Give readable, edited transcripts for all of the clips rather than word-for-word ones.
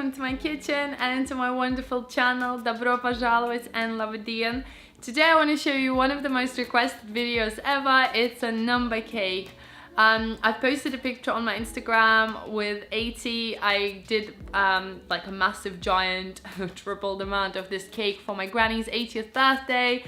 welcome to my kitchen and to my wonderful channel. Добро пожаловать and Lavadian. Today I want to show you one of the most requested videos ever. It's a number cake. I've posted a picture on my Instagram with 80. I did like a massive giant tripled amount of this cake for my granny's 80th birthday.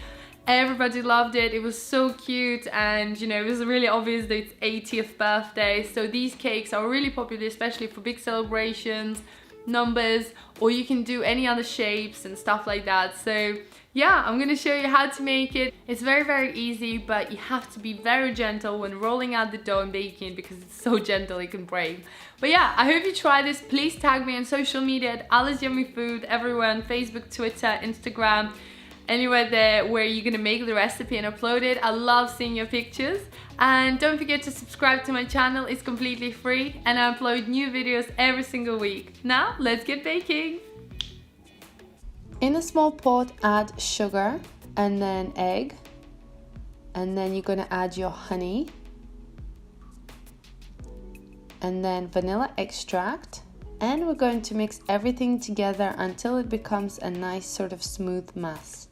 Everybody loved it. It was so cute, and you know, it was really obvious that it's 80th birthday. So these cakes are really popular, especially for big celebrations, numbers, or you can do any other shapes and stuff like that. So yeah, I'm gonna show you how to make it. It's very easy, but you have to be very gentle when rolling out the dough and baking it because it's so gentle it can break. But yeah, I hope you try this. Please tag me on social media at AllasYummyFood, everywhere on Facebook, Twitter, Instagram, anywhere there where you're gonna make the recipe and upload it. I love seeing your pictures. And don't forget to subscribe to my channel. It's completely free and I upload new videos every single week. Now let's get baking. In a small pot, add sugar and then egg, and then you're gonna add your honey and then vanilla extract, and we're going to mix everything together until it becomes a nice sort of smooth mass.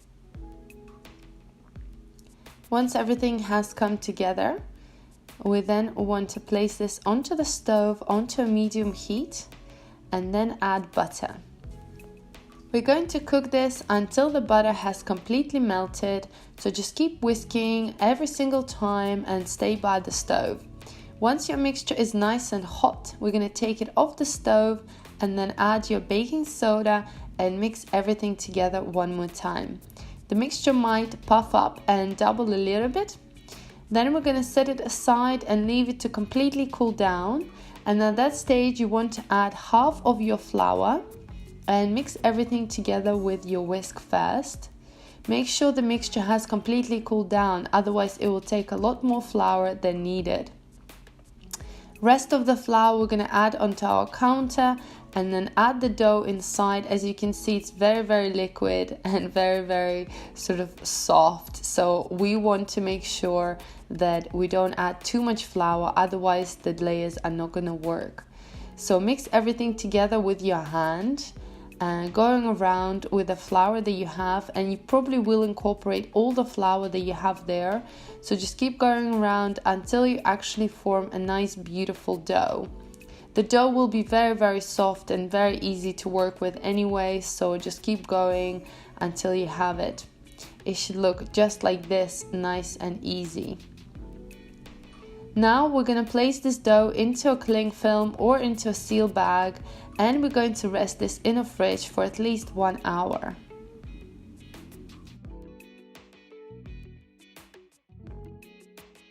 Once everything has come together, we then want to place this onto the stove onto a medium heat and then add butter. We're going to cook this until the butter has completely melted, so just keep whisking every single time and stay by the stove. Once your mixture is nice and hot, we're going to take it off the stove and then add your baking soda and mix everything together one more time. The mixture might puff up and double a little bit. Then we're going to set it aside and leave it to completely cool down. And at that stage, you want to add half of your flour and mix everything together with your whisk first. Make sure the mixture has completely cooled down, otherwise it will take a lot more flour than needed. Rest of the flour we're going to add onto our counter and then add the dough inside. As you can see, it's very liquid and very sort of soft. So we want to make sure that we don't add too much flour, otherwise the layers are not going to work. So mix everything together with your hand and going around with the flour that you have, and you probably will incorporate all the flour that you have there. So just keep going around until you actually form a nice beautiful dough. The dough will be very soft and very easy to work with anyway, so just keep going until you have it. It should look just like this, nice and easy. Now we're going to place this dough into a cling film or into a seal bag, and we're going to rest this in a fridge for at least 1 hour.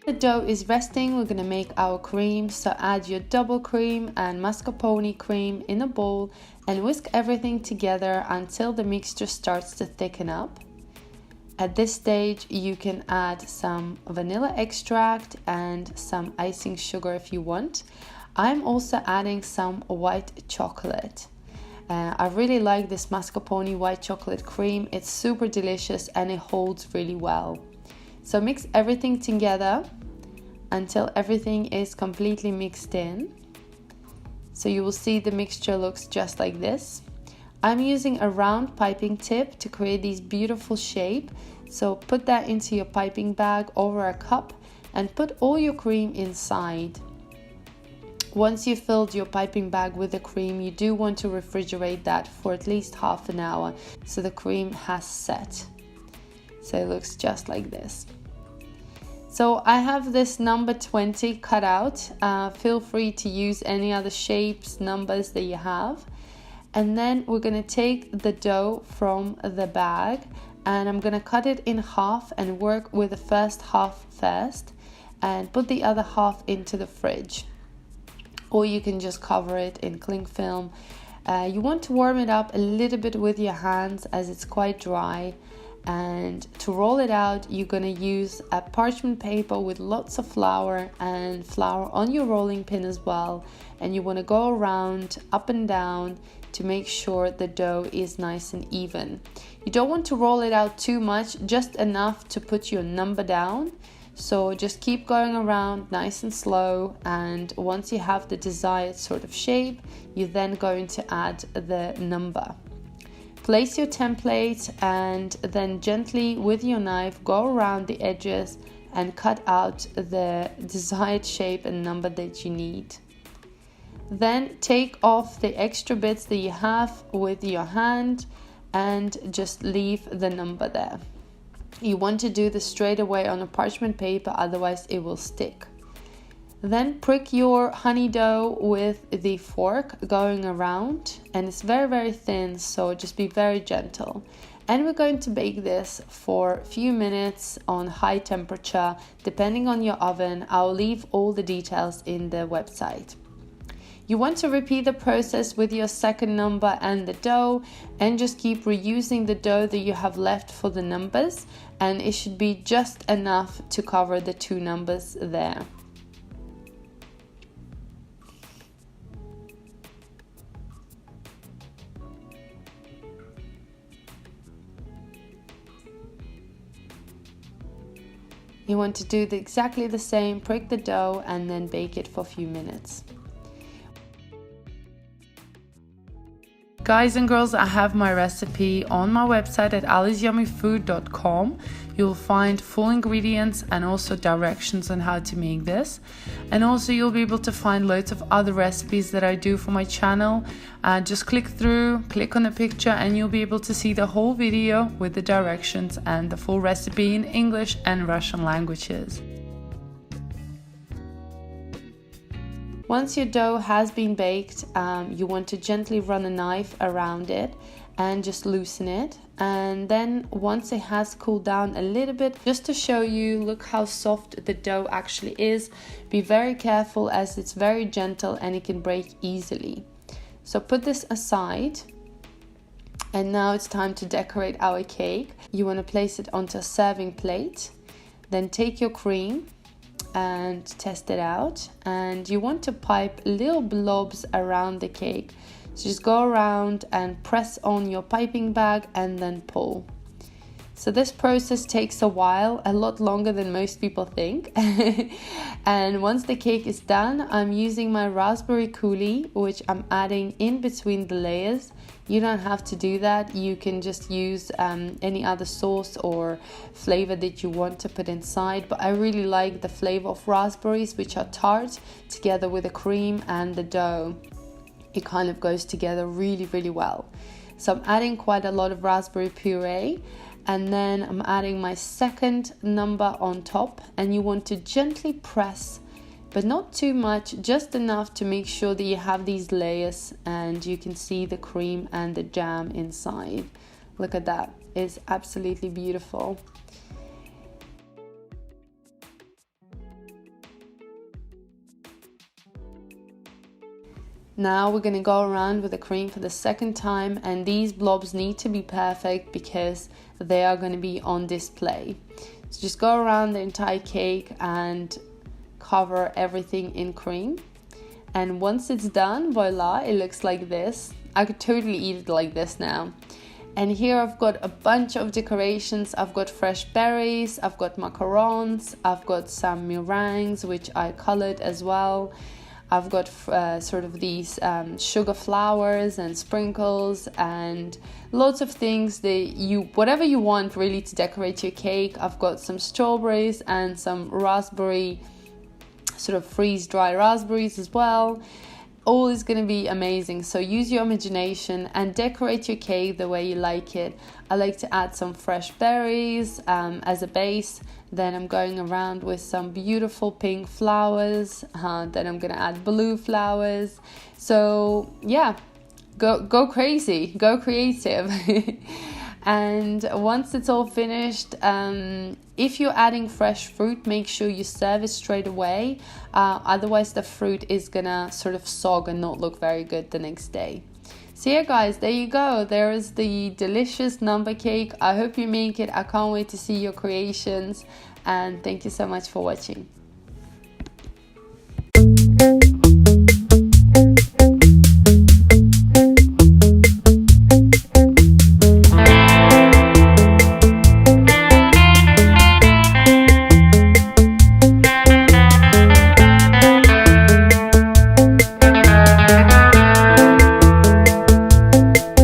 The dough is resting, we're going to make our cream. So add your double cream and mascarpone cream in a bowl and whisk everything together until the mixture starts to thicken up. At this stage, you can add some vanilla extract and some icing sugar if you want. I'm also adding some white chocolate. I really like this mascarpone white chocolate cream. It's super delicious and it holds really well. So mix everything together until everything is completely mixed in. So you will see the mixture looks just like this. I'm using a round piping tip to create this beautiful shape. So put that into your piping bag over a cup and put all your cream inside. Once you've filled your piping bag with the cream, you do want to refrigerate that for at least half an hour so the cream has set. So it looks just like this. So I have this number 20 cut out. Feel free to use any other shapes, numbers that you have. And then we're going to take the dough from the bag and I'm going to cut it in half and work with the first half first and put the other half into the fridge. Or you can just cover it in cling film. You want to warm it up a little bit with your hands as it's quite dry. And to roll it out, you're going to use a parchment paper with lots of flour and flour on your rolling pin as well. And you want to go around up and down to make sure the dough is nice and even. You don't want to roll it out too much, just enough to put your number down. So just keep going around nice and slow, and once you have the desired sort of shape, you're then going to add the number. Place your template and then gently with your knife go around the edges and cut out the desired shape and number that you need. Then take off the extra bits that you have with your hand and just leave the number there. You want to do this straight away on a parchment paper, otherwise it will stick. Then prick your honey dough with the fork going around, and it's very, very thin, so just be very gentle. And we're going to bake this for a few minutes on high temperature, depending on your oven. I'll leave all the details in the website. You want to repeat the process with your second number and the dough, and just keep reusing the dough that you have left for the numbers, and it should be just enough to cover the two numbers there. You want to do exactly the same, prick the dough and then bake it for a few minutes. Guys and girls, I have my recipe on my website at AllasYummyFood.com. You'll find full ingredients and also directions on how to make this. And also you'll be able to find loads of other recipes that I do for my channel. Just click through, click on the picture, and you'll be able to see the whole video with the directions and the full recipe in English and Russian languages. Once your dough has been baked, you want to gently run a knife around it and just loosen it. And then once it has cooled down a little bit, just to show you, look how soft the dough actually is. Be very careful as it's very gentle and it can break easily. So put this aside. And now it's time to decorate our cake. You want to place it onto a serving plate. Then take your cream and test it out, and you want to pipe little blobs around the cake. So just go around and press on your piping bag and then pull. So this process takes a while, a lot longer than most people think. And once the cake is done, I'm using my raspberry coulis, which I'm adding in between the layers. You don't have to do that. You can just use any other sauce or flavor that you want to put inside. But I really like the flavor of raspberries, which are tart, together with the cream and the dough. It kind of goes together really, really well. So I'm adding quite a lot of raspberry puree. And then I'm adding my second number on top, and you want to gently press, but not too much, just enough to make sure that you have these layers and you can see the cream and the jam inside. Look at that, it's absolutely beautiful. Now we're going to go around with the cream for the second time, and these blobs need to be perfect because they are going to be on display. So just go around the entire cake and cover everything in cream. And once it's done, voila, it looks like this. I could totally eat it like this now. And here I've got a bunch of decorations. I've got fresh berries, I've got macarons, I've got some meringues which I colored as well. I've got sort of these sugar flowers and sprinkles and lots of things that whatever you want really to decorate your cake. I've got some strawberries and some raspberry, sort of freeze-dry raspberries as well. All is going to be amazing. So use your imagination and decorate your cake the way you like it. I like to add some fresh berries as a base. Then I'm going around with some beautiful pink flowers. Then I'm going to add blue flowers. So yeah, go crazy, go creative. And once it's all finished, if you're adding fresh fruit, make sure you serve it straight away. Otherwise the fruit is gonna sort of sog and not look very good the next day. So yeah guys, there you go. There is the delicious number cake. I hope you make it. I can't wait to see your creations, and thank you so much for watching.